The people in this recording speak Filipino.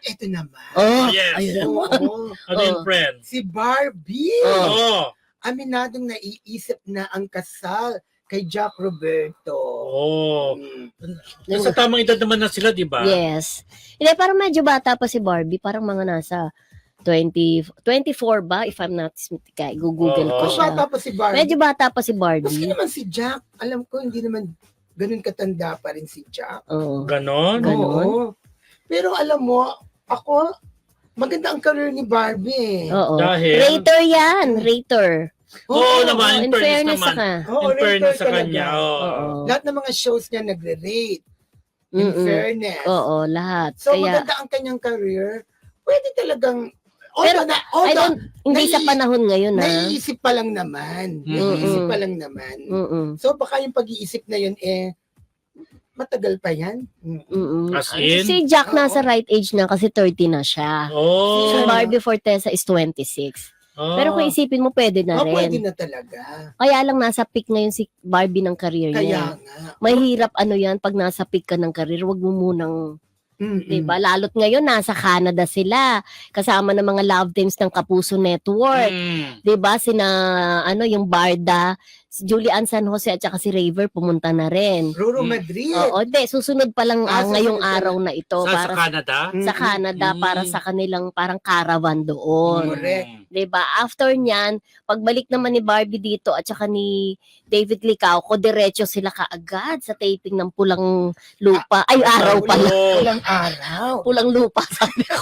eto naman. Oh, Yes. ayun naman. Oo. Ano yung friend? Si Barbie. Oo. Aminadong naiisip na ang kasal kay Jack Roberto. Oo. Mm. Sa tamang edad naman na sila, di ba? Yes. Hindi, parang medyo bata pa si Barbie. Parang mga nasa 24 ba? If I'm not mistaken. Google ko Oo. Kung siya. bata pa si Barbie. Medyo bata pa si Maski Barbie. naman si Jack, alam ko hindi naman ganun katanda pa rin si Jack. Oo. Ganon? Ganon? Oo. Pero alam mo, ako, maganda ang career ni Barbie. Oo. Dahil? Rater yan. Rater. Oo naman, in in fairness fairness naman. saka. Oo, In fairness rater sa kanya. talaga. Oo. Lahat ng mga shows niya nagre-rate. In Mm-mm. fairness. Oo, lahat. So Kaya, maganda ang kanyang career. Pwede talagang, Pero, I don't, hindi sa nai- panahon ngayon, ha? naiisip pa lang naman. Naiisip pa lang naman. Mm-mm. So baka yung pag-iisip na yun, matagal pa yan. Mm-mm. As in? Si Jack Oo. nasa right age na kasi 30 na siya. Oh. Si Barbie Fortesa is 26. Oh. Pero kung isipin mo, pwede na Pwede rin. na talaga. Kaya lang nasa peak ngayon si Barbie ng career Kaya niya. nga. Mahirap ano yan, pag nasa peak ka ng career, wag mo munang, Mm-mm. diba? Lalo't ngayon, nasa Canada sila. Kasama ng mga love teams ng Kapuso Network. Mm. Diba? Sina, yung Barda, si Julian San Jose at saka si Raver pumunta na rin. Ruro Mm. Madrid. Oo, susunod pa lang ngayong susunod pa araw lang. na ito Sa para Canada? sa Canada Mm. para sa kanilang parang caravan doon. Correct. 'Di ba? After niyan, pagbalik naman ni Barbie dito at saka ni David Licao, diretso sila kaagad sa taping ng Pulang Lupa. Ay, araw pala. Oo. Walang araw. Pulang Lupa, sabi ko.